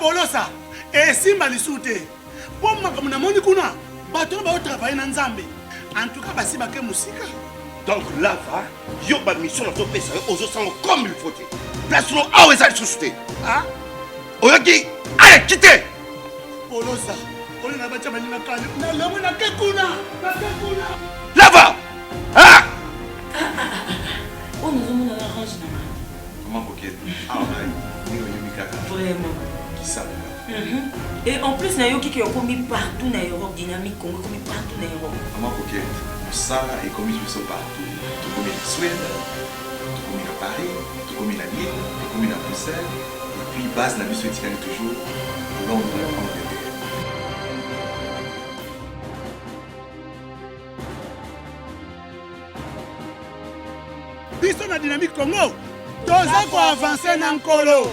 Polosa, et Simba Lissoute. Pour moi, comme on a kuna, bateau va travailler dans Zambé. En tout cas, basi baké musique. Donc là, va, yo ba mission dans ton pays, aux autres comme il faut. Place nous à où ça suscité. Ah? Oyaki, allez, quittez. Polosa, on a battu ma ligne à Kali. On a Kekuna. Là-bas. Ah! Oh, nous avons un arrange. Comment coquette? Ah, ouais. Vraiment. Qui ça? Et en plus, il y a qui ont commis partout dans l'Europe, dynamique, commis partout dans l'Europe. Comment coquette? Ça est commis partout. Tout comme en Suède, tout comme à Paris, tout comme à Lille, tout comme à Bruxelles. Et puis, base la mission est toujours Londres, Angleterre. Ils sont dans la dynamique Congo. Tous ont avancé dans le Colo.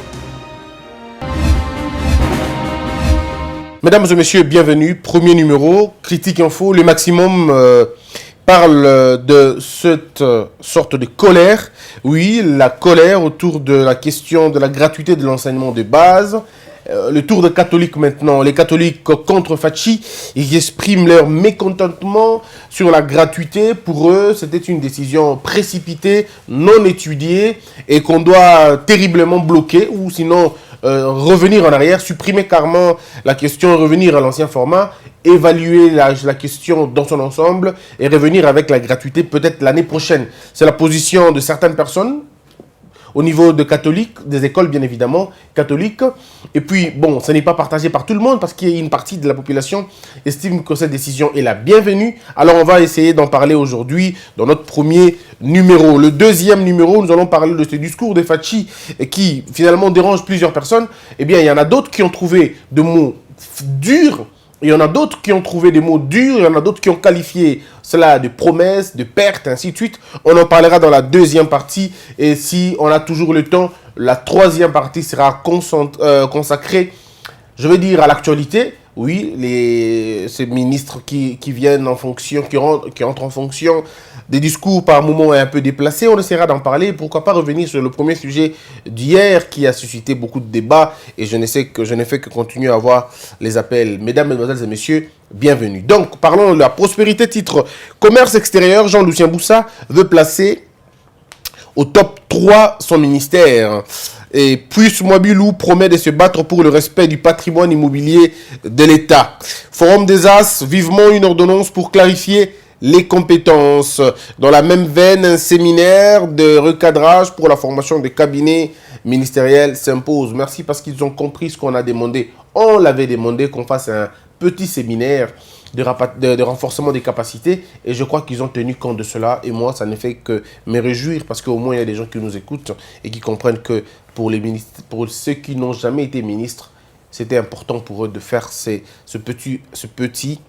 Mesdames et messieurs, bienvenue. Premier numéro, Critique Info. Le maximum parle de cette sorte de colère. Oui, la colère autour de la question de la gratuité de l'enseignement de base. Le tour des catholiques maintenant. Les catholiques contre Fachi, ils expriment leur mécontentement sur la gratuité. Pour eux, c'était une décision précipitée, non étudiée et qu'on doit terriblement bloquer ou sinon revenir en arrière, supprimer carrément la question, revenir à l'ancien format, évaluer la question dans son ensemble et revenir avec la gratuité peut-être l'année prochaine. C'est la position de certaines personnes au niveau de catholiques, des écoles bien évidemment, catholiques. Et puis, bon, ce n'est pas partagé par tout le monde parce qu'il y a une partie de la population estime que cette décision est la bienvenue. Alors, on va essayer d'en parler aujourd'hui dans notre premier numéro. Le deuxième numéro, nous allons parler de ce discours de Fachi qui, finalement, dérange plusieurs personnes. Eh bien, il y en a d'autres qui ont trouvé de mots durs. Il y en a d'autres qui ont trouvé des mots durs, il y en a d'autres qui ont qualifié cela de promesses, de pertes, ainsi de suite. On en parlera dans la deuxième partie. Et si on a toujours le temps, la troisième partie sera consacrée, je veux dire, à l'actualité. Oui, ces ministres qui viennent en fonction, qui entrent en fonction, des discours par moments un peu déplacés. On essaiera d'en parler. Pourquoi pas revenir sur le premier sujet d'hier qui a suscité beaucoup de débats. Et je n'ai fait que continuer à avoir les appels. Mesdames, Mesdemoiselles et Messieurs, bienvenue. Donc, parlons de la prospérité. Titre Commerce extérieur. Jean-Lucien Boussa veut placer au top 3 son ministère. Et Puisse Mwabilou promet de se battre pour le respect du patrimoine immobilier de l'État. Forum des As, vivement une ordonnance pour clarifier les compétences. Dans la même veine, un séminaire de recadrage pour la formation des cabinets ministériels s'impose. Merci parce qu'ils ont compris ce qu'on a demandé. On l'avait demandé qu'on fasse un petit séminaire de renforcement des capacités et je crois qu'ils ont tenu compte de cela et moi ça ne fait que me réjouir parce qu'au moins il y a des gens qui nous écoutent et qui comprennent que pour ceux qui n'ont jamais été ministres, c'était important pour eux de faire ce petit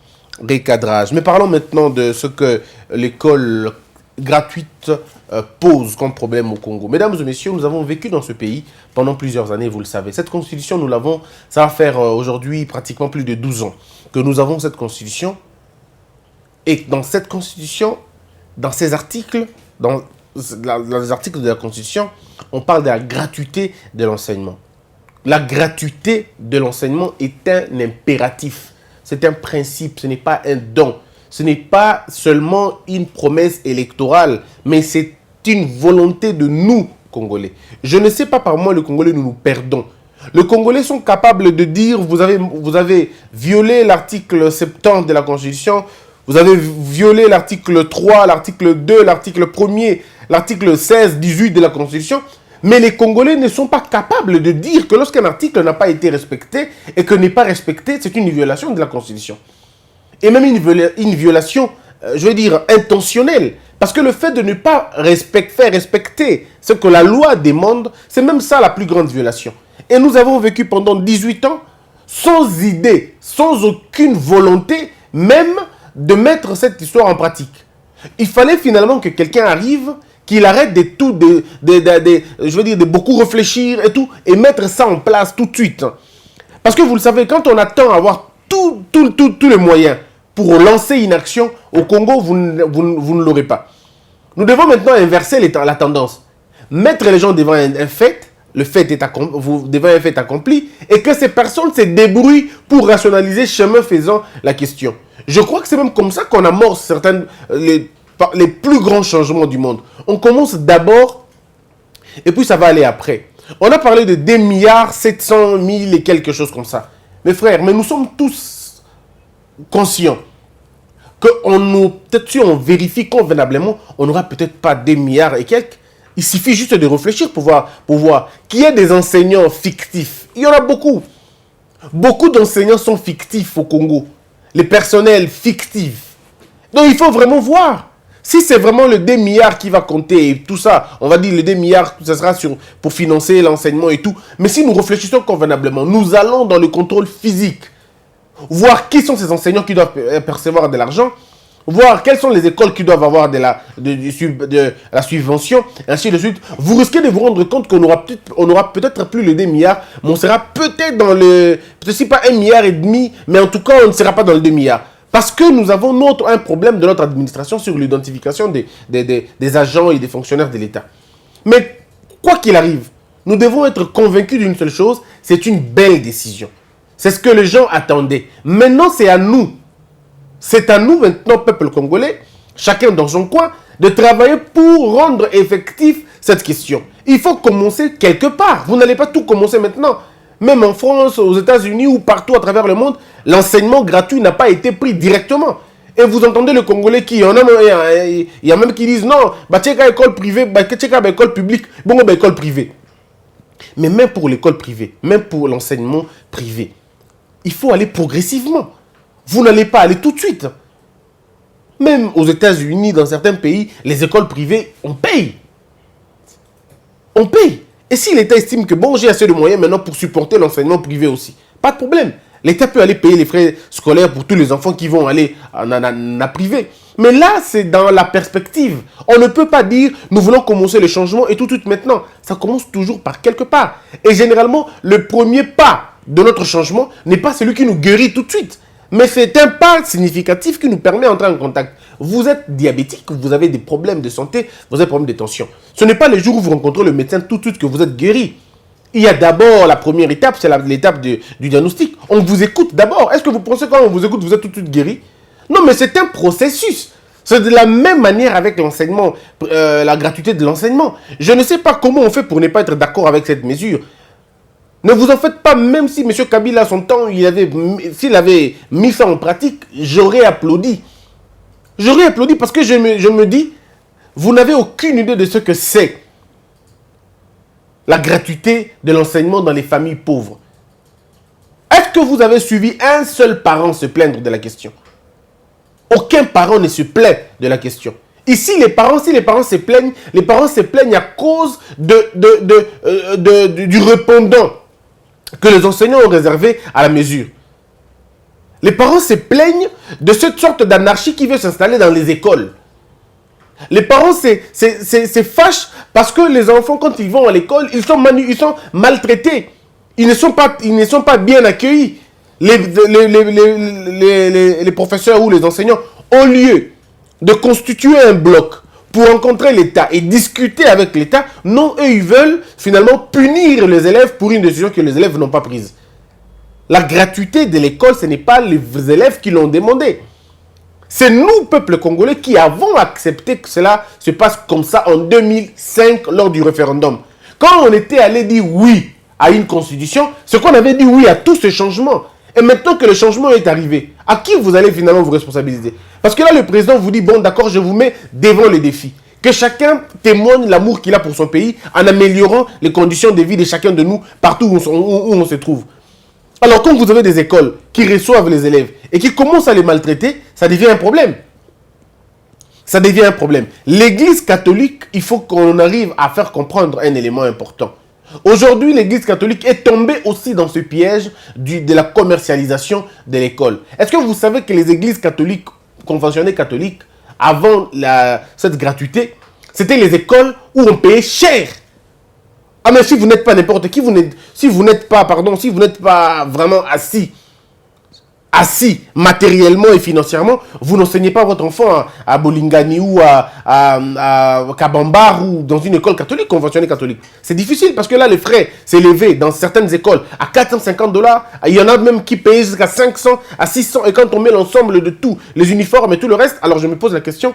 recadrage. Mais parlons maintenant de ce que l'école gratuite pose comme problème au Congo. Mesdames et messieurs, nous avons vécu dans ce pays pendant plusieurs années, vous le savez. Cette constitution, ça va faire aujourd'hui pratiquement plus de 12 ans que nous avons cette constitution. Et dans cette constitution, dans ces articles, dans les articles de la constitution, on parle de la gratuité de l'enseignement. La gratuité de l'enseignement est un impératif. C'est un principe, ce n'est pas un don. Ce n'est pas seulement une promesse électorale, mais c'est une volonté de nous, Congolais. Je ne sais pas par moi, les Congolais, nous perdons. Les Congolais sont capables de dire, vous avez violé l'article 70 de la Constitution, vous avez violé l'article 3, l'article 2, l'article 1er, l'article 16, 18 de la Constitution, mais les Congolais ne sont pas capables de dire que lorsqu'un article n'a pas été respecté et que n'est pas respecté, c'est une violation de la Constitution. Et même une violation, je veux dire, intentionnelle. Parce que le fait de ne pas faire respecter ce que la loi demande, c'est même ça la plus grande violation. Et nous avons vécu pendant 18 ans sans idée, sans aucune volonté, même de mettre cette histoire en pratique. Il fallait finalement que quelqu'un arrive, qu'il arrête de beaucoup réfléchir et tout, et mettre ça en place tout de suite. Parce que vous le savez, quand on attend à avoir tous les moyens pour lancer une action, au Congo, vous ne l'aurez pas. Nous devons maintenant inverser la tendance. Mettre les gens devant un fait, le fait est accompli, vous devez un fait accompli, et que ces personnes se débrouillent pour rationaliser chemin faisant la question. Je crois que c'est même comme ça qu'on amorce certains, les plus grands changements du monde. On commence d'abord, et puis ça va aller après. On a parlé de 2 milliards 700 000 et quelque chose comme ça. Mes frères, mais nous sommes tous conscients que peut-être si on vérifie convenablement, on n'aura peut-être pas 2 milliards et quelques. Il suffit juste de réfléchir pour voir qu'il y a des enseignants fictifs. Il y en a beaucoup. Beaucoup d'enseignants sont fictifs au Congo. Les personnels fictifs. Donc il faut vraiment voir. Si c'est vraiment le 2 milliards qui va compter et tout ça, on va dire le 2 milliards, ça sera pour financer l'enseignement et tout. Mais si nous réfléchissons convenablement, nous allons dans le contrôle physique. Voir qui sont ces enseignants qui doivent percevoir de l'argent. Voir quelles sont les écoles qui doivent avoir de la subvention, et ainsi de suite. Vous risquez de vous rendre compte qu'on aura peut-être plus le 2 milliards, mais on sera peut-être dans le... Peut-être si pas 1,5 milliard, mais en tout cas, on ne sera pas dans le 2 milliards. Parce que nous avons un problème de notre administration sur l'identification des agents et des fonctionnaires de l'État. Mais quoi qu'il arrive, nous devons être convaincus d'une seule chose, c'est une belle décision. C'est ce que les gens attendaient. Maintenant, c'est à nous. C'est à nous maintenant, peuple congolais, chacun dans son coin, de travailler pour rendre effectif cette question. Il faut commencer quelque part. Vous n'allez pas tout commencer maintenant. Même en France, aux États-Unis ou partout à travers le monde, l'enseignement gratuit n'a pas été pris directement. Et vous entendez le Congolais qui, il y a même qui disent non, tcheka école privée, tcheka école publique, bon, école privée. Mais même pour l'école privée, même pour l'enseignement privé, il faut aller progressivement. Vous n'allez pas aller tout de suite. Même aux États-Unis, dans certains pays, les écoles privées, on paye. On paye. Et si l'État estime que bon, j'ai assez de moyens maintenant pour supporter l'enseignement privé aussi, pas de problème. L'État peut aller payer les frais scolaires pour tous les enfants qui vont aller en privé. Mais là, c'est dans la perspective. On ne peut pas dire, nous voulons commencer le changement et tout de suite maintenant. Ça commence toujours par quelque part. Et généralement, le premier pas de notre changement n'est pas celui qui nous guérit tout de suite. Mais c'est un pas significatif qui nous permet d'entrer en contact. Vous êtes diabétique, vous avez des problèmes de santé, vous avez des problèmes de tension. Ce n'est pas le jour où vous rencontrez le médecin tout de suite que vous êtes guéri. Il y a d'abord la première étape, c'est l'étape du diagnostic. On vous écoute d'abord. Est-ce que vous pensez que quand on vous écoute, vous êtes tout de suite guéri? Non, mais c'est un processus. C'est de la même manière avec l'enseignement, la gratuité de l'enseignement. Je ne sais pas comment on fait pour ne pas être d'accord avec cette mesure. Ne vous en faites pas, même si M. Kabila, à son temps, s'il avait mis ça en pratique, j'aurais applaudi. J'aurais applaudi parce que je me dis, vous n'avez aucune idée de ce que c'est la gratuité de l'enseignement dans les familles pauvres. Est-ce que vous avez suivi un seul parent se plaindre de la question? Aucun parent ne se plaît de la question. Ici, si les parents se plaignent à cause du répondant que les enseignants ont réservé à la mesure. Les parents se plaignent de cette sorte d'anarchie qui veut s'installer dans les écoles. Les parents se fâchent parce que les enfants, quand ils vont à l'école, ils sont maltraités. Ils ne sont pas bien accueillis. Les professeurs ou les enseignants, au lieu de constituer un bloc pour rencontrer l'État et discuter avec l'État, non, eux, ils veulent finalement punir les élèves pour une décision que les élèves n'ont pas prise. La gratuité de l'école, ce n'est pas les élèves qui l'ont demandé. C'est nous, peuple congolais, qui avons accepté que cela se passe comme ça en 2005 lors du référendum. Quand on était allé dire oui à une constitution, c'est qu'on avait dit oui à tous ces changements. Et maintenant que le changement est arrivé, à qui vous allez finalement vous responsabiliser? Parce que là, le président vous dit, bon, d'accord, je vous mets devant les défis. Que chacun témoigne l'amour qu'il a pour son pays en améliorant les conditions de vie de chacun de nous partout où on se trouve. Alors, quand vous avez des écoles qui reçoivent les élèves et qui commencent à les maltraiter, ça devient un problème. Ça devient un problème. L'Église catholique, il faut qu'on arrive à faire comprendre un élément important. Aujourd'hui, l'Église catholique est tombée aussi dans ce piège de la commercialisation de l'école. Est-ce que vous savez que les églises catholiques, conventionnées catholiques, avant cette gratuité, c'était les écoles où on payait cher? Ah mais si vous n'êtes pas n'importe qui, si vous n'êtes pas vraiment assis, assis matériellement et financièrement, vous n'enseignez pas votre enfant à Bolingani ou à Kabambar ou dans une école catholique, conventionnée catholique. C'est difficile parce que là, les frais s'est élevé dans certaines écoles à $450. Il y en a même qui payent jusqu'à 500 à 600. Et quand on met l'ensemble de tout, les uniformes et tout le reste, alors je me pose la question,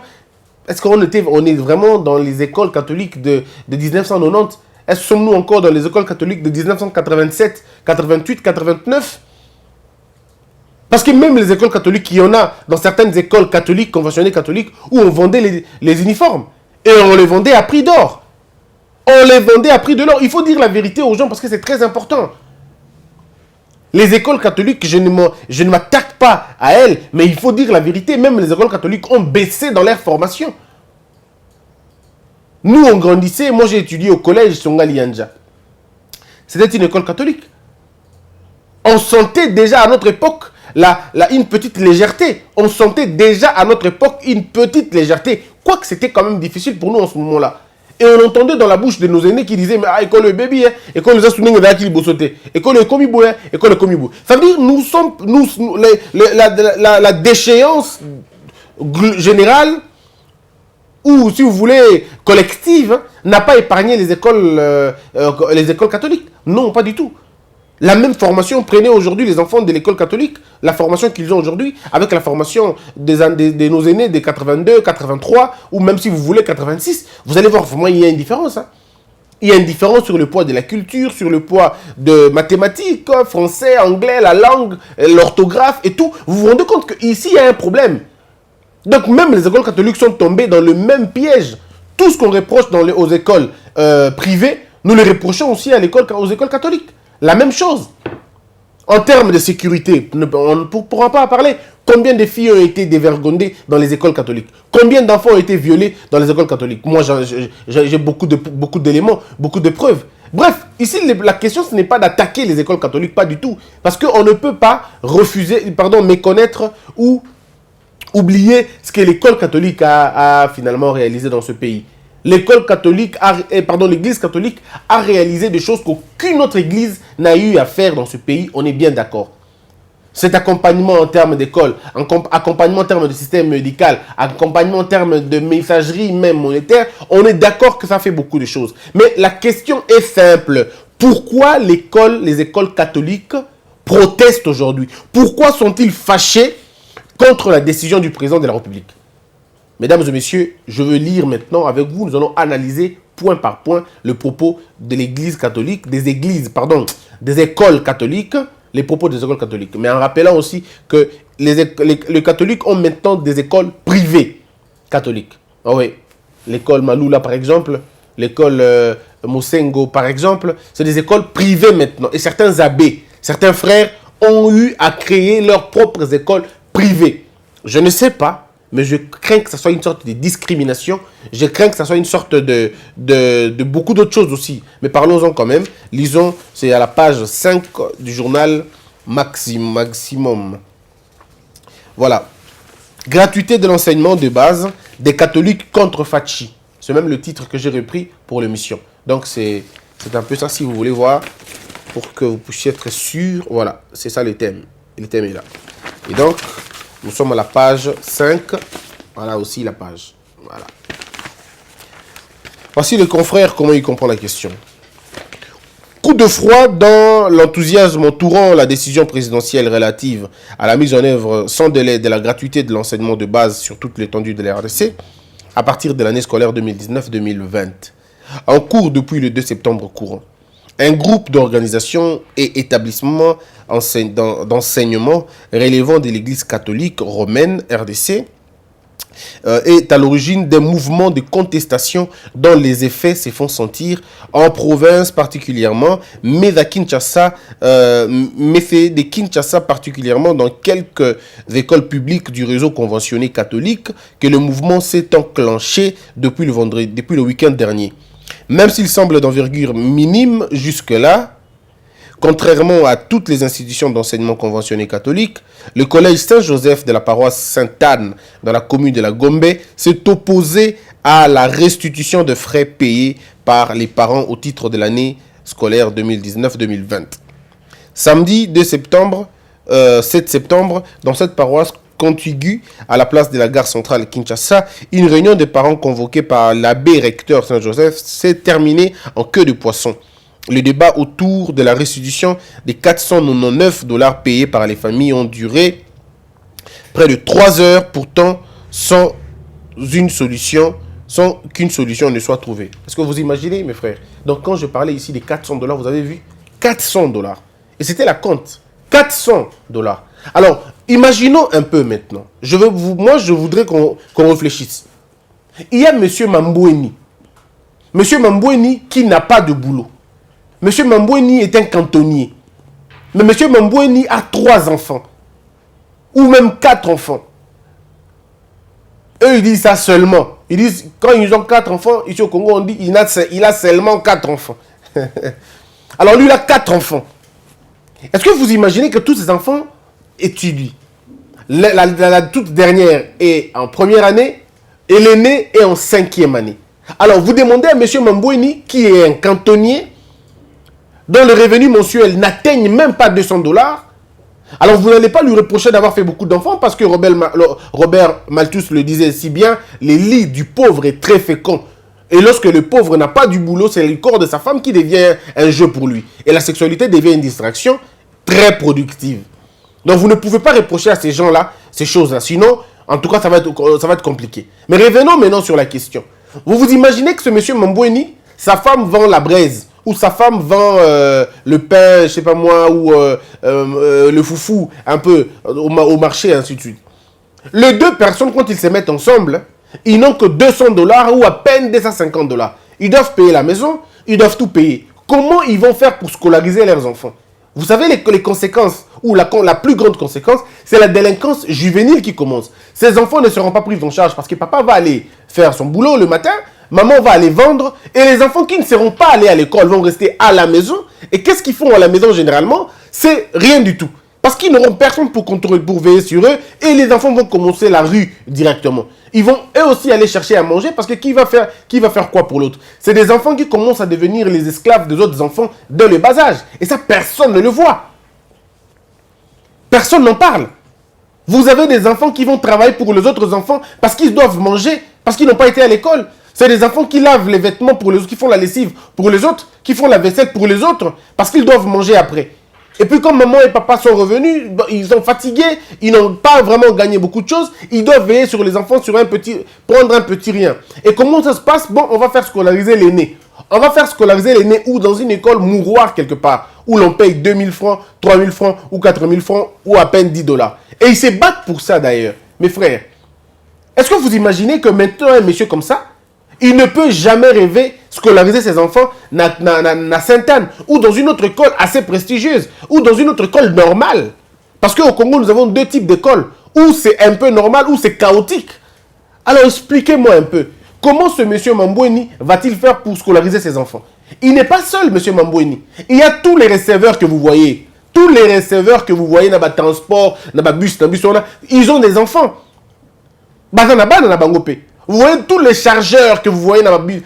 est-ce qu'on est vraiment dans les écoles catholiques de 1990? Est-ce que sommes-nous encore dans les écoles catholiques de 1987, 88, 89? Parce que même les écoles catholiques, il y en a dans certaines écoles catholiques, conventionnées catholiques, où on vendait les uniformes. Et on les vendait à prix d'or. On les vendait à prix de l'or. Il faut dire la vérité aux gens parce que c'est très important. Les écoles catholiques, je ne m'attaque pas à elles, mais il faut dire la vérité. Même les écoles catholiques ont baissé dans leur formation. Nous, on grandissait. Moi, j'ai étudié au collège Songali Yanja. C'était une école catholique. On sentait déjà à notre époque une petite légèreté. On sentait déjà à notre époque une petite légèreté. Quoique c'était quand même difficile pour nous en ce moment-là. Et on entendait dans la bouche de nos aînés qui disaient, mais école le bébé, école les assounés, il faut sauter. École le comibou, école le comibou. Ça veut dire, la déchéance générale, ou si vous voulez, collective, n'a pas épargné les écoles catholiques. Non, pas du tout. La même formation, prenez aujourd'hui les enfants de l'école catholique, la formation qu'ils ont aujourd'hui, avec la formation de nos aînés de 82, 83, ou même si vous voulez 86, vous allez voir, vraiment, il y a une différence. Hein. Il y a une différence sur le poids de la culture, sur le poids de mathématiques, français, anglais, la langue, l'orthographe et tout. Vous vous rendez compte qu'ici, il y a un problème. Donc même les écoles catholiques sont tombées dans le même piège. Tout ce qu'on reproche aux écoles privées, nous le reprochons aussi aux écoles catholiques. La même chose. En termes de sécurité, on ne pourra pas parler. Combien de filles ont été dévergondées dans les écoles catholiques? Combien d'enfants ont été violés dans les écoles catholiques? Moi, j'ai beaucoup d'éléments, beaucoup de preuves. Bref, ici, la question, ce n'est pas d'attaquer les écoles catholiques, pas du tout. Parce qu'on ne peut pas méconnaître ou oublier ce que l'école catholique a finalement réalisé dans ce pays. L'église catholique a réalisé des choses qu'aucune autre église n'a eu à faire dans ce pays. On est bien d'accord. Cet accompagnement en termes d'école, accompagnement en termes de système médical, accompagnement en termes de messagerie même monétaire, on est d'accord que ça fait beaucoup de choses. Mais la question est simple. Pourquoi les écoles catholiques protestent aujourd'hui? Pourquoi sont-ils fâchés contre la décision du président de la République? Mesdames et messieurs, je veux lire maintenant avec vous, nous allons analyser point par point le propos de l'église catholique, des écoles catholiques, les propos des écoles catholiques. Mais en rappelant aussi que les catholiques ont maintenant des écoles privées catholiques. Ah oui, l'école Maloula par exemple, l'école Mosengo par exemple, c'est des écoles privées maintenant. Et certains abbés, certains frères ont eu à créer leurs propres écoles privées. Je ne sais pas. Mais je crains que ça soit une sorte de discrimination. Je crains que ça soit une sorte de beaucoup d'autres choses aussi. Mais parlons-en quand même. Lisons, c'est à la page 5 du journal Maximum. Voilà. Gratuité de l'enseignement de base des catholiques contre Fachi. C'est même le titre que j'ai repris pour l'émission. Donc c'est un peu ça si vous voulez voir. Pour que vous puissiez être sûr. Voilà, c'est ça le thème. Le thème est là. Et donc... nous sommes à la page 5. Voilà aussi la page. Voilà. Voici le confrère, comment il comprend la question. Coup de froid dans l'enthousiasme entourant la décision présidentielle relative à la mise en œuvre sans délai de la gratuité de l'enseignement de base sur toute l'étendue de la RDC à partir de l'année scolaire 2019-2020. En cours depuis le 2 septembre courant. Un groupe d'organisations et établissements d'enseignement relevant de l'Église catholique romaine RDC est à l'origine des mouvements de contestation dont les effets se font sentir en province particulièrement, mais à Kinshasa, particulièrement dans quelques écoles publiques du réseau conventionné catholique que le mouvement s'est enclenché depuis le week-end dernier. Même s'il semble d'envergure minime jusque-là, contrairement à toutes les institutions d'enseignement conventionné catholique, le collège Saint-Joseph de la paroisse Sainte-Anne dans la commune de la Gombe s'est opposé à la restitution de frais payés par les parents au titre de l'année scolaire 2019-2020. Samedi 2 septembre, 7 septembre, dans cette paroisse contiguë à la place de la gare centrale Kinshasa, une réunion des parents convoquée par l'abbé recteur Saint-Joseph s'est terminée en queue de poisson. Le débat autour de la restitution des 499 $ payés par les familles ont duré près de 3 heures, pourtant sans qu'une solution ne soit trouvée. Est-ce que vous imaginez, mes frères? Donc quand je parlais ici des 400 $, vous avez vu 400 $. Et c'était la compte. 400 $. Alors, imaginons un peu maintenant. Je voudrais qu'on réfléchisse. Il y a M. Mamboueni. M. Mamboueni qui n'a pas de boulot. M. Mamboueni est un cantonnier. Mais M. Mamboueni a 3 enfants. Ou même 4 enfants. Eux, ils disent ça seulement. Ils disent, quand ils ont 4 enfants, ici au Congo, on dit il a seulement 4 enfants. Alors lui, il a 4 enfants. Est-ce que vous imaginez que tous ces enfants étudient? La toute dernière est en première année et l'aîné est en 5e année. Alors, vous demandez à M. Mamboueni, qui est un cantonnier, dont le revenu mensuel n'atteigne même pas 200 $. Alors, vous n'allez pas lui reprocher d'avoir fait beaucoup d'enfants parce que Robert Malthus le disait si bien, les lits du pauvre est très fécond. Et lorsque le pauvre n'a pas du boulot, c'est le corps de sa femme qui devient un jeu pour lui. Et la sexualité devient une distraction très productive. Donc, vous ne pouvez pas reprocher à ces gens-là ces choses-là. Sinon, en tout cas, ça va être compliqué. Mais revenons maintenant sur la question. Vous vous imaginez que ce monsieur Mamboueni, sa femme vend la braise, ou sa femme vend le pain, je sais pas moi, ou le foufou, un peu, au marché, ainsi de suite. Les 2 personnes, quand ils se mettent ensemble, ils n'ont que 200 $ ou à peine 250 $. Ils doivent payer la maison, ils doivent tout payer. Comment ils vont faire pour scolariser leurs enfants? Vous savez, les conséquences, ou la plus grande conséquence, c'est la délinquance juvénile qui commence. Ces enfants ne seront pas pris en charge parce que papa va aller faire son boulot le matin, maman va aller vendre, et les enfants qui ne seront pas allés à l'école vont rester à la maison. Et qu'est-ce qu'ils font à la maison généralement? C'est rien du tout. Parce qu'ils n'auront personne pour contrôler, pour veiller sur eux, et les enfants vont commencer la rue directement. Ils vont eux aussi aller chercher à manger, parce que qui va faire quoi pour l'autre? C'est des enfants qui commencent à devenir les esclaves des autres enfants dès le bas âge. Et ça, personne ne le voit. Personne n'en parle. Vous avez des enfants qui vont travailler pour les autres enfants parce qu'ils doivent manger, parce qu'ils n'ont pas été à l'école. C'est des enfants qui lavent les vêtements pour les autres, qui font la lessive pour les autres, qui font la vaisselle pour les autres, parce qu'ils doivent manger après. Et puis quand maman et papa sont revenus, ils sont fatigués, ils n'ont pas vraiment gagné beaucoup de choses, ils doivent veiller sur les enfants, prendre un petit rien. Et comment ça se passe? Bon, on va faire scolariser l'aîné. On va faire scolariser l'aîné ou dans une école mouroir quelque part, où l'on paye 2000 francs, 3000 francs ou 4000 francs ou à peine 10 $. Et ils se battent pour ça d'ailleurs. Mes frères, est-ce que vous imaginez que maintenant un monsieur comme ça, il ne peut jamais rêver scolariser ses enfants à Sainte-Anne ou dans une autre école assez prestigieuse ou dans une autre école normale? Parce qu'au Congo, nous avons 2 types d'écoles, où c'est un peu normal, où c'est chaotique. Alors expliquez-moi un peu, comment ce monsieur Mamboueni va-t-il faire pour scolariser ses enfants? Il n'est pas seul, monsieur Mamboueni. Il y a tous les receveurs que vous voyez. Tous les receveurs que vous voyez dans le transport, dans le bus, ils ont des enfants. Vous voyez tous les chargeurs que vous voyez dans le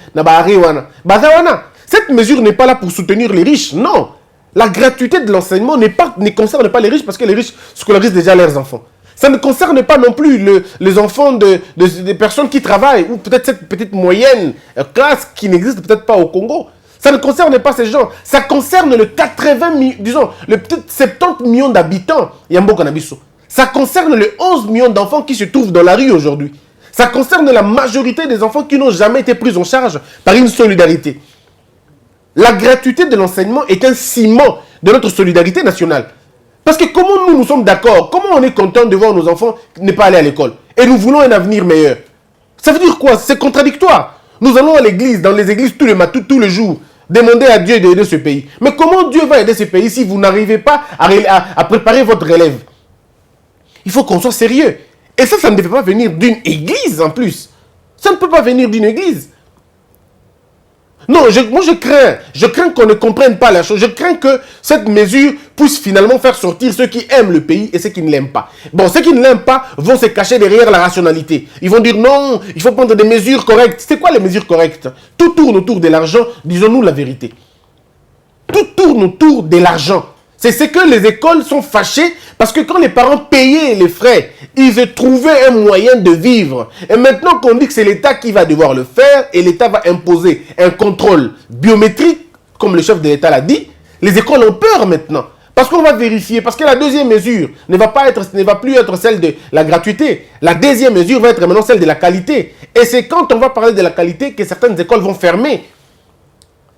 cette mesure n'est pas là pour soutenir les riches, non. La gratuité de l'enseignement ne concerne pas les riches parce que les riches scolarisent déjà leurs enfants. Ça ne concerne pas non plus les enfants des personnes qui travaillent, ou peut-être cette petite moyenne classe qui n'existe peut-être pas au Congo. Ça ne concerne pas ces gens. Ça concerne le 70 millions d'habitants. Ça concerne les 11 millions d'enfants qui se trouvent dans la rue aujourd'hui. Ça concerne la majorité des enfants qui n'ont jamais été pris en charge par une solidarité. La gratuité de l'enseignement est un ciment de notre solidarité nationale. Parce que comment nous sommes d'accord, comment on est content de voir nos enfants ne pas aller à l'école et nous voulons un avenir meilleur? Ça veut dire quoi? C'est contradictoire. Nous allons à l'église, dans les églises tous les jours, demander à Dieu d'aider ce pays. Mais comment Dieu va aider ce pays si vous n'arrivez pas à préparer votre relève? Il faut qu'on soit sérieux. Et ça ne devait pas venir d'une église en plus. Ça ne peut pas venir d'une église. Non, moi je crains qu'on ne comprenne pas la chose. Je crains que cette mesure puisse finalement faire sortir ceux qui aiment le pays et ceux qui ne l'aiment pas. Bon, ceux qui ne l'aiment pas vont se cacher derrière la rationalité. Ils vont dire non, il faut prendre des mesures correctes. C'est quoi les mesures correctes? Tout tourne autour de l'argent, disons-nous la vérité. Tout tourne autour de l'argent. C'est ce que les écoles sont fâchées parce que quand les parents payaient les frais, ils se trouvaient un moyen de vivre. Et maintenant qu'on dit que c'est l'État qui va devoir le faire et l'État va imposer un contrôle biométrique, comme le chef de l'État l'a dit, les écoles ont peur maintenant. Parce qu'on va vérifier, parce que la deuxième mesure ne va plus être celle de la gratuité. La deuxième mesure va être maintenant celle de la qualité. Et c'est quand on va parler de la qualité que certaines écoles vont fermer.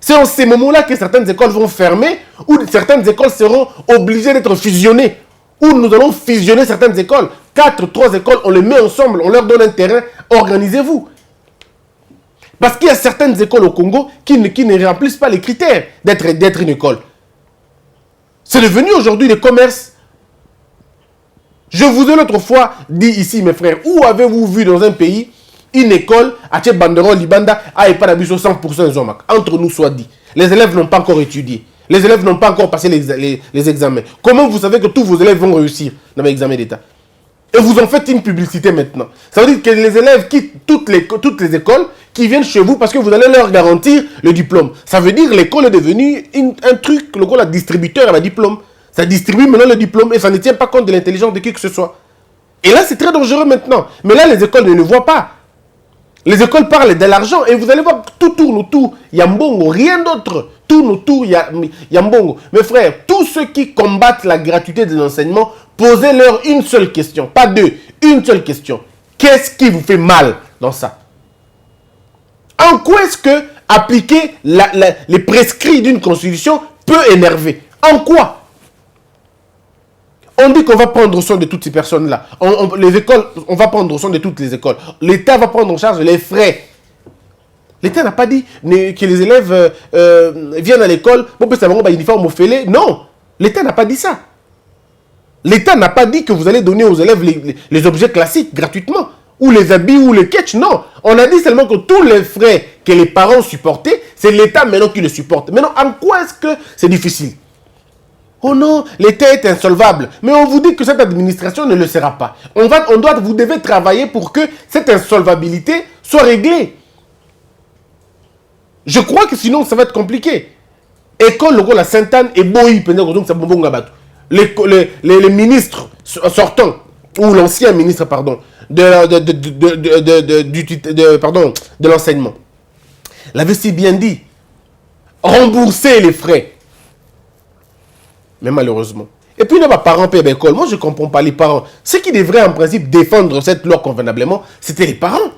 C'est en ces moments-là que certaines écoles vont fermer, ou certaines écoles seront obligées d'être fusionnées, ou nous allons fusionner certaines écoles. 3 écoles, on les met ensemble, on leur donne un terrain, organisez-vous. Parce qu'il y a certaines écoles au Congo qui ne remplissent pas les critères d'être une école. C'est devenu aujourd'hui des commerces. Je vous ai l'autre fois dit ici, mes frères, où avez-vous vu dans un pays une école à Tchébandero, Libanda, à Epanabiso 100% Zomak? Entre nous soit dit. Les élèves n'ont pas encore étudié. Les élèves n'ont pas encore passé les examens. Comment vous savez que tous vos élèves vont réussir dans l'examen d'État? Et vous en faites une publicité maintenant. Ça veut dire que les élèves quittent toutes les écoles qui viennent chez vous parce que vous allez leur garantir le diplôme. Ça veut dire que l'école est devenue un truc, le distributeur à la diplôme. Ça distribue maintenant le diplôme et ça ne tient pas compte de l'intelligence de qui que ce soit. Et là, c'est très dangereux maintenant. Mais là, les écoles ne le voient pas. Les écoles parlent de l'argent et vous allez voir, tout tourne autour Yambongo, rien d'autre. Tourne autour Yambongo. Mes frères, tous ceux qui combattent la gratuité de l'enseignement, posez-leur une seule question, pas deux, une seule question. Qu'est-ce qui vous fait mal dans ça? En quoi est-ce que appliquer les prescrits d'une constitution peut énerver? En quoi? On dit qu'on va prendre soin de toutes ces personnes-là. Les écoles, on va prendre soin de toutes les écoles. L'État va prendre en charge les frais. L'État n'a pas dit que les élèves viennent à l'école, bon, peut avoir un uniforme au fêlé. Non, l'État n'a pas dit ça. L'État n'a pas dit que vous allez donner aux élèves les objets classiques gratuitement, ou les habits, ou les ketchs. Non, on a dit seulement que tous les frais que les parents supportaient, c'est l'État maintenant qui les supporte. Maintenant, en quoi est-ce que c'est difficile? Oh non, l'État est insolvable. Mais on vous dit que cette administration ne le sera pas. Vous devez travailler pour que cette insolvabilité soit réglée. Je crois que sinon, ça va être compliqué. École, la Sainte-Anne et Boï, les ministres sortants, ou l'ancien ministre, pardon, de l'enseignement, l'avait si bien dit. Rembourser les frais. Mais malheureusement. Et puis, les parents payent l'école. Moi, je ne comprends pas les parents. Ceux qui devraient, en principe, défendre cette loi convenablement, c'était les parents.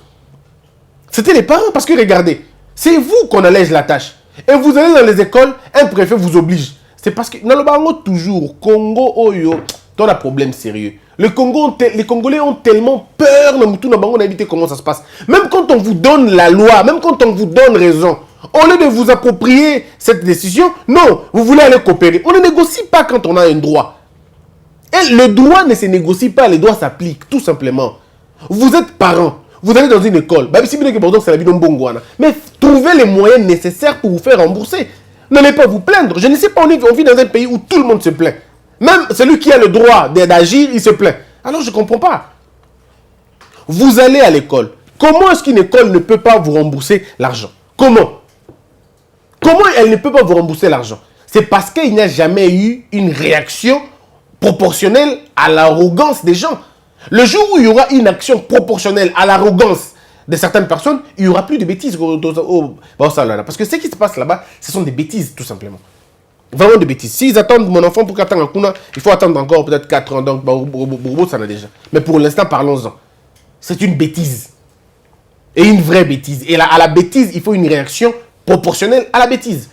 C'était les parents. Parce que, regardez, c'est vous qu'on allège la tâche. Et vous allez dans les écoles, un préfet vous oblige. C'est parce que, dans le Bango, toujours, Congo, Oyo, on a un problème sérieux. Les Congolais ont tellement peur, on a évité comment ça se passe. Même quand on vous donne la loi, même quand on vous donne raison, au lieu de vous approprier cette décision, non, vous voulez aller coopérer. On ne négocie pas quand on a un droit. Et le droit ne se négocie pas, le droit s'applique, tout simplement. Vous êtes parent, vous allez dans une école, mais trouvez les moyens nécessaires pour vous faire rembourser. N'allez pas vous plaindre. Je ne sais pas, on vit dans un pays où tout le monde se plaint. Même celui qui a le droit d'agir, il se plaint. Alors je ne comprends pas. Vous allez à l'école. Comment est-ce qu'une école ne peut pas vous rembourser l'argent? Comment elle ne peut pas vous rembourser l'argent? C'est parce qu'il n'y a jamais eu une réaction proportionnelle à l'arrogance des gens. Le jour où il y aura une action proportionnelle à l'arrogance de certaines personnes, il n'y aura plus de bêtises parce que ce qui se passe là-bas, ce sont des bêtises, tout simplement. Vraiment des bêtises. S'ils attendent mon enfant pour qu'attendre un coup, il faut attendre encore peut-être 4 ans. Donc, ça en a déjà. Mais pour l'instant, parlons-en. C'est une bêtise. Et une vraie bêtise. Et à la bêtise, il faut une réaction proportionnelle à la bêtise.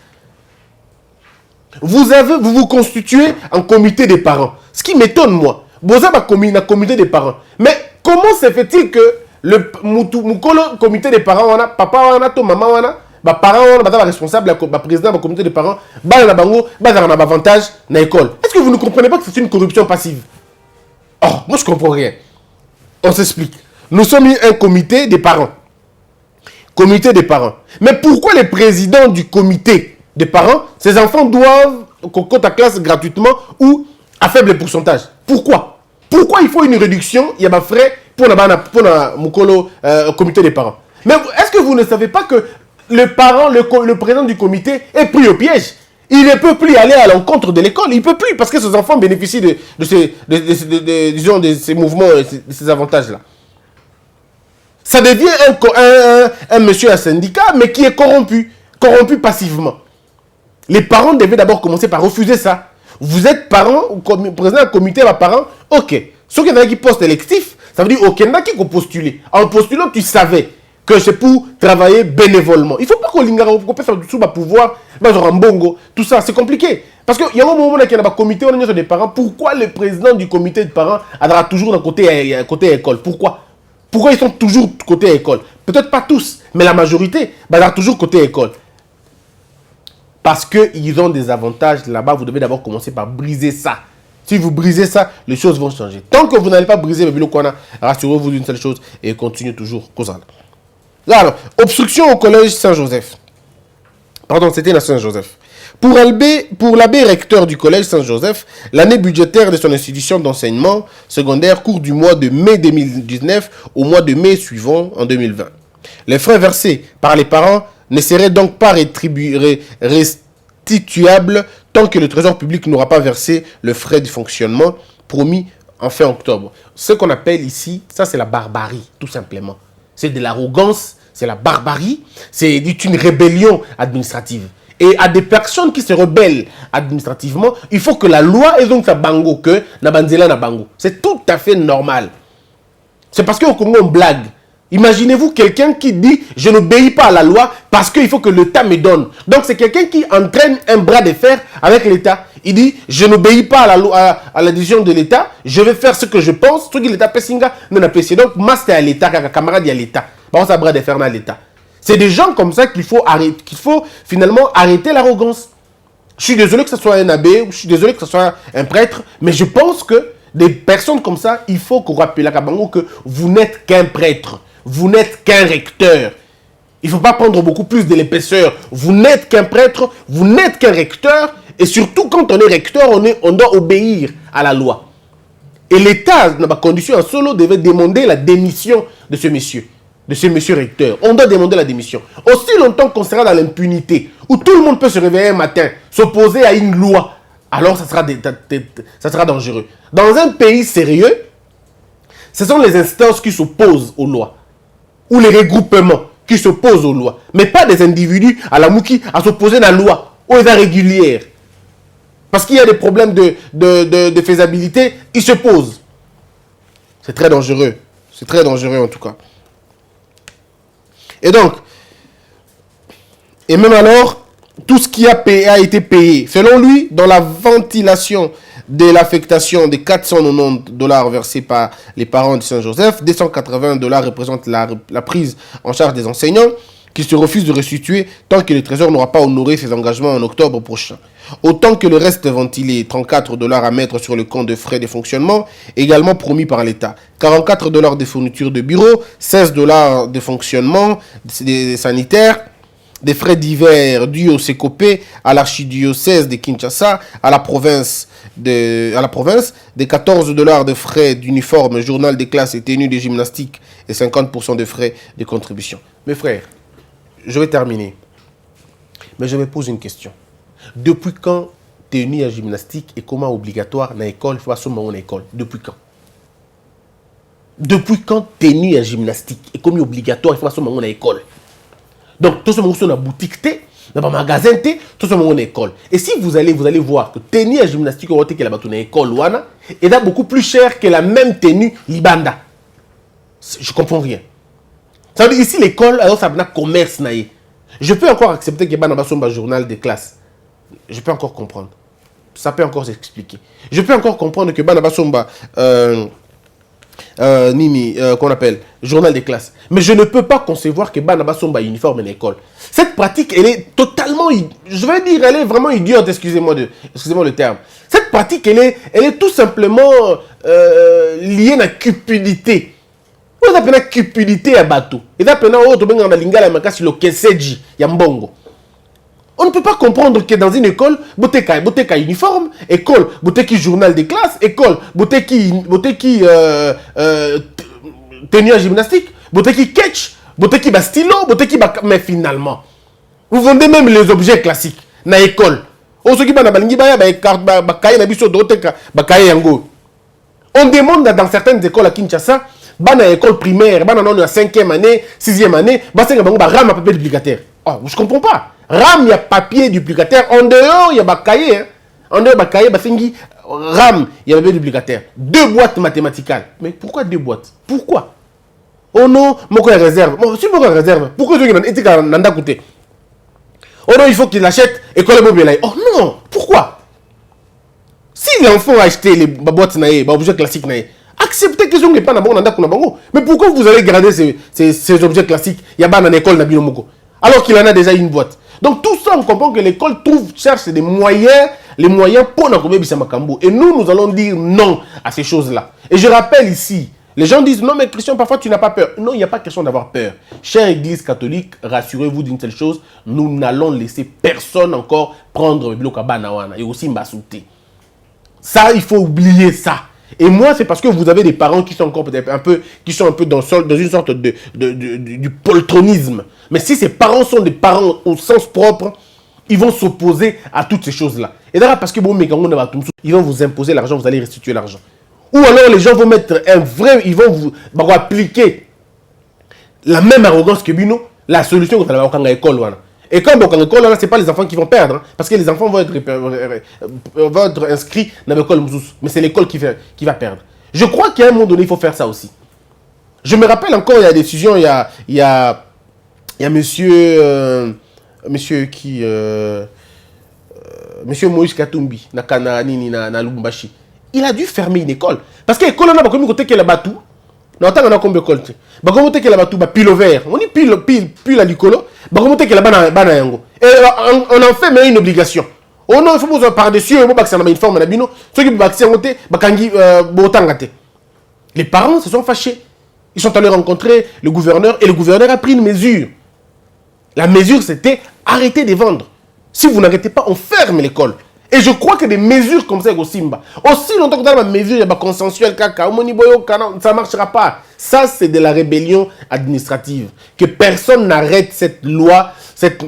Vous vous constituez en comité des parents. Ce qui m'étonne, moi. Vous avez un comité des parents. Mais comment se fait-il que le comité des parents, papa, maman, parents, responsable, président du comité des parents, un avantage dans l'école? Est-ce que vous ne comprenez pas que c'est une corruption passive? Oh, moi je ne comprends rien. On s'explique. Nous sommes un comité des parents. Comité des parents. Mais pourquoi les présidents du comité des parents, ces enfants doivent qu'on ta classe gratuitement ou à faible pourcentage? Pourquoi? Pourquoi il faut une réduction? Il y a des frais pour le comité des parents. Mais est-ce que vous ne savez pas que le président du comité est pris au piège? Il ne peut plus aller à l'encontre de l'école. Il ne peut plus parce que ses enfants bénéficient de ces mouvements, de ces avantages-là. Ça devient un monsieur à syndicat, mais qui est corrompu passivement. Les parents devaient d'abord commencer par refuser ça. Vous êtes parent, président d'un comité de parents, ok. Ceux qui postent électif, ça veut dire ok, il y en a qui ont postulé. En postulant, tu savais que c'est pour travailler bénévolement. Il ne faut pas qu'on puisse faire tout pouvoir, un bongo, tout ça, c'est compliqué. Parce qu'il y a un moment où il y a un comité des parents. Pourquoi le président du comité de parents sera toujours d'un côté école? Pourquoi ils sont toujours côté école? Peut-être pas tous, mais la majorité sera toujours côté école. Parce qu'ils ont des avantages là-bas, vous devez d'abord commencer par briser ça. Si vous brisez ça, les choses vont changer. Tant que vous n'allez pas briser le rassurez-vous d'une seule chose et continuez toujours causal. Alors, obstruction au collège Saint-Joseph. Pardon, c'était la Saint-Joseph. Pour l'abbé recteur du collège Saint-Joseph, l'année budgétaire de son institution d'enseignement secondaire court du mois de mai 2019 au mois de mai suivant en 2020. Les frais versés par les parents ne seraient donc pas restituables tant que le trésor public n'aura pas versé le frais de fonctionnement promis en fin octobre. Ce qu'on appelle ici, ça c'est la barbarie, tout simplement. C'est de l'arrogance, c'est la barbarie, c'est une rébellion administrative. Et à des personnes qui se rebellent administrativement, il faut que la loi ait donc sa bango, que Nabanzela na bango. C'est tout à fait normal. C'est parce qu'au Congo, on blague. Imaginez-vous quelqu'un qui dit « Je n'obéis pas à la loi parce qu'il faut que l'État me donne ». Donc c'est quelqu'un qui entraîne un bras de fer avec l'État. Il dit « Je n'obéis pas à la loi, à la décision de l'État, je vais faire ce que je pense. » Ce que l'État pessinga, non apprécié. Donc master à l'État, camarade à l'État. Bon, ça bras de fer à l'État. C'est des gens comme ça qu'il faut finalement arrêter l'arrogance. Je suis désolé que ce soit un abbé, je suis désolé que ce soit un prêtre, mais je pense que des personnes comme ça, il faut qu'on rappelle à Kabango que vous n'êtes qu'un prêtre. Vous n'êtes qu'un recteur. Il ne faut pas prendre beaucoup plus de l'épaisseur. Vous n'êtes qu'un prêtre, vous n'êtes qu'un recteur. Et surtout, quand on est recteur, on doit obéir à la loi. Et l'État, dans ma condition en solo, devait demander la démission de ce monsieur recteur. On doit demander la démission. Aussi longtemps qu'on sera dans l'impunité, où tout le monde peut se réveiller un matin, s'opposer à une loi, alors ça sera dangereux. Dans un pays sérieux, ce sont les instances qui s'opposent aux lois. Ou les regroupements qui s'opposent aux lois. Mais pas des individus à la mouki à s'opposer à la loi, aux lois régulières. Parce qu'il y a des problèmes de faisabilité, ils se posent. C'est très dangereux. C'est très dangereux en tout cas. Et donc, et même alors, tout ce qui a été payé, selon lui, dans la ventilation de l'affectation des $490 versés par les parents de Saint-Joseph, $280 représentent la prise en charge des enseignants qui se refusent de restituer tant que le Trésor n'aura pas honoré ses engagements en octobre prochain. Autant que le reste ventilé, $34 à mettre sur le compte de frais de fonctionnement, également promis par l'État. $44 de fourniture de bureau, $16 de fonctionnement des sanitaires, des frais divers dus au CECOPé, à l'archidiocèse de Kinshasa, à la province, des $14 de frais d'uniforme, journal des classes et tenues de gymnastique et 50% de frais de contribution. Mes frères, je vais terminer. Mais je me pose une question. Depuis quand tenue à gymnastique est comment obligatoire dans l'école, il faut assumer en école? Depuis quand? Depuis quand tenue à gymnastique est comme obligatoire, il faut assumer en école? Donc, tout ce monde dans la boutique, dans le magasin, tout ce monde en école. Et si vous allez voir que tenue à gymnastique au côté que la bâtonne école est beaucoup plus cher que la même tenue libanda. Je comprends rien. Ça veut dire ici l'école, alors ça a un commerce naïe. Je peux encore accepter que Bana Basomba journal de classe. Je peux encore comprendre. Ça peut encore s'expliquer. Je peux encore comprendre que Bana Basomba qu'on appelle journal des classes. Mais je ne peux pas concevoir que Bana Basomba uniforme en école. Cette pratique, elle est totalement, je vais dire, elle est vraiment idiote, excusez-moi le terme. Cette pratique, elle est tout simplement liée à la cupidité. On a une cupidité à bateau. Et là, on ne peut pas comprendre que dans une école, boteka uniforme, école, boteki journal de classe, école, boteki tenue à gymnastique, boteki catch, boteki stylo, boteki mais finalement, vous vendez même les objets classiques dans l'école. On demande dans certaines écoles à Kinshasa, bana école primaire, bana non 5e année, 6e année, ram à papier duplicataire. Oh, je comprends pas. Ram, il y a papier duplicataire. En dehors, il y a bakaye. En dehors, bakaye, basengi ram, il y a papier duplicataire. 2 boîtes mathématicales. Mais pourquoi 2 boîtes? Pourquoi? Oh non, mon quoi réserve. Si mon réserve, pourquoi je n'ai pas coûté? Oh non, il faut qu'il achète école mobile. Oh non, pourquoi? Si l'enfant a acheté les boîtes naïe, objets classiques naïe, acceptez qu'ils ont pas bon. Mais pourquoi vous allez garder ces objets classiques? Il y a pas dans l'école alors qu'il en a déjà une boîte. Donc tout ça, on comprend que l'école cherche des moyens, les moyens pour nous Makambo. Et nous allons dire non à ces choses-là. Et je rappelle ici, les gens disent non mais Christian, parfois tu n'as pas peur. Non, il n'y a pas question d'avoir peur. Chère Église catholique, rassurez-vous d'une telle chose, nous n'allons laisser personne encore prendre le bloc à Banawana et aussi Mbasouté. Ça, il faut oublier ça. Et moi, c'est parce que vous avez des parents qui sont encore peut-être un peu dans une sorte du poltronisme. Mais si ces parents sont des parents au sens propre, ils vont s'opposer à toutes ces choses-là. Et d'ailleurs, parce que bon, ils vont vous imposer l'argent, vous allez restituer l'argent. Ou alors les gens vont mettre ils vont vous appliquer la même arrogance que Bino, la solution que vous allez avoir à l'école. Et comme à l'école, ce n'est pas les enfants qui vont perdre, hein, parce que les enfants vont être inscrits dans l'école Moussous, mais c'est l'école qui va perdre. Je crois qu'à un moment donné, il faut faire ça aussi. Je me rappelle encore, il y a des décisions, il y a monsieur Moïse Katumbi, na Lubumbashi. Il a dû fermer une école. Parce que l'école, on a comme côté qu'elle a battu. On a combien d'écoles? On a côté qu'elle a battu, pile au vert. On dit pile à l'école. On a côté qu'elle a battu. Et on en fait mais une obligation. Oh non, il faut que par-dessus, il faut que ça ait une forme. Ceux qui ont les parents se sont fâchés. Ils sont allés rencontrer le gouverneur et le gouverneur a pris une mesure. La mesure, c'était arrêter de vendre. Si vous n'arrêtez pas, on ferme l'école. Et je crois que des mesures comme ça, aussi longtemps que dans la mesure, il y a consensuel, ça ne marchera pas. Ça, c'est de la rébellion administrative. Que personne n'arrête cette loi, cette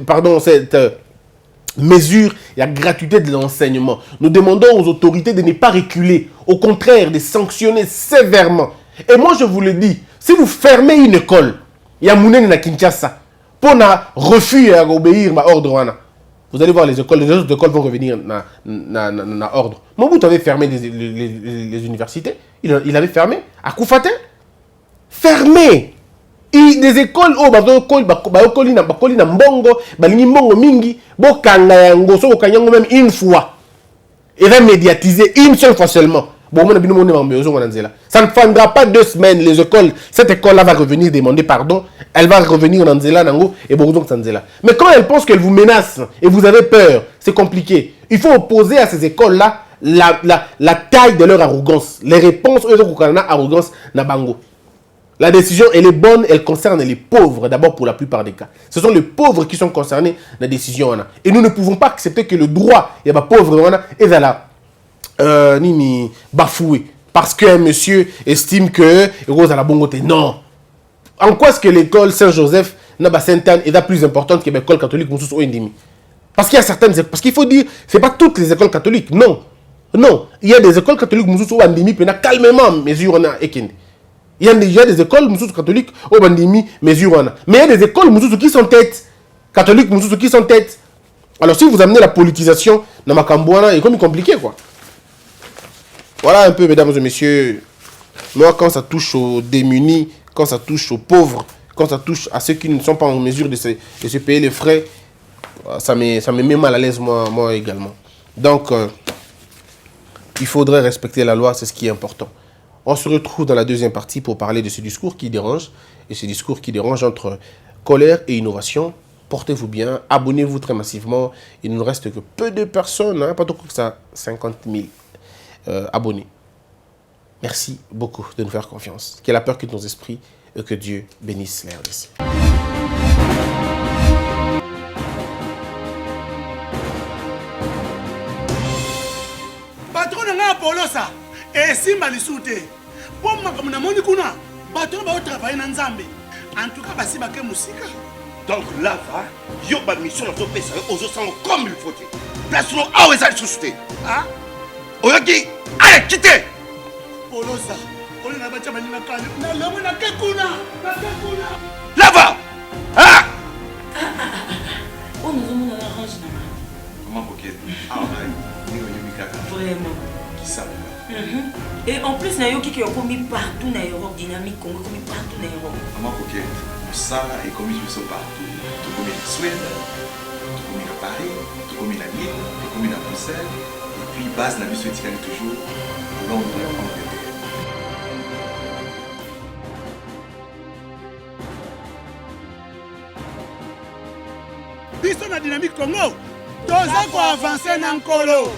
mesure, la gratuité de l'enseignement. Nous demandons aux autorités de ne pas reculer. Au contraire, de sanctionner sévèrement. Et moi, je vous le dis, si vous fermez une école, il y a Mounene na Kinshasa, pour refus à obéir à l'ordre. Vous allez voir, les autres écoles vont revenir dans l'ordre. Mobutu avait fermé les universités. Il avait fermé. À Koufate, fermé. Des écoles, même une fois. Et va médiatiser une seule fois seulement. Ça ne prendra pas 2 semaines. Les écoles, cette école-là va revenir demander pardon. Elle va revenir dans Nzela, Nango et Bourdon Sanzela. Mais quand elle pense qu'elle vous menace et vous avez peur, c'est compliqué. Il faut opposer à ces écoles-là la taille de leur arrogance. Les réponses, eux, arrogance, Nabango. La décision, elle est bonne, elle concerne les pauvres, d'abord pour la plupart des cas. Ce sont les pauvres qui sont concernés dans la décision. Et nous ne pouvons pas accepter que le droit, il y a des pauvres, et là. Bafoué parce qu'un monsieur estime que Rose à la bongote. Non. En quoi est-ce que l'école Saint-Joseph Sainte-Anne est plus importante que l'école catholique Moussous Ouendimi? Parce qu'il y a certaines écoles, parce qu'il faut dire, c'est pas toutes les écoles catholiques. Non. Non. Il y a des écoles catholiques Moussous Ouendimi qui calmement mesure on a ekende. Il y a des écoles Moussous catholiques Ouendimi mesure on a. Mais il y a des écoles Moussous qui sont tête. Catholiques Moussous qui sont tête. Alors si vous amenez la politisation dans Makambouana, c'est comme compliqué quoi. Voilà un peu, mesdames et messieurs, moi, quand ça touche aux démunis, quand ça touche aux pauvres, quand ça touche à ceux qui ne sont pas en mesure de se payer les frais, ça me met mal à l'aise, moi également. Donc, il faudrait respecter la loi, c'est ce qui est important. On se retrouve dans la deuxième partie pour parler de ce discours qui dérange, et ce discours qui dérange entre colère et innovation. Portez-vous bien, abonnez-vous très massivement. Il ne nous reste que peu de personnes, hein, pas trop que ça, 50 000. Abonnés. Merci beaucoup de nous faire confiance. Que la peur quitte nos esprits et que Dieu bénisse les RDC. Patron n'a Apollo ça. Et Simba Lissoute. Pour moi, comme on a mon kuna, patron va travailler dans Nzambe. En tout cas, basi baké musika. Donc là, va, yo ba mission na to pesa yo ozo sango comme il faut te. Place no awe za susute. Ah, Oyoki, allez, quittez. Olosa. Oli na bacha bani na kale. Na lomo na kekuna. Na kekuna. Là va. Ah. Oh, nous avons un orange là. Comment coquette? Ah, ouais. Vraiment. Qui ça? Et en plus, na yoki qui est commis partout dans Europe, dynamique Congo, commis partout dans Europe. Comment coquette? Ça est commis partout. Tout comme en Suède, tout comme à Paris, tout comme à Lille, tout comme à Bruxelles. Et puis, base la mission est toujours à Londres, en Angleterre. Biso na dynamique Congo. Toza ko avancer na nkolo.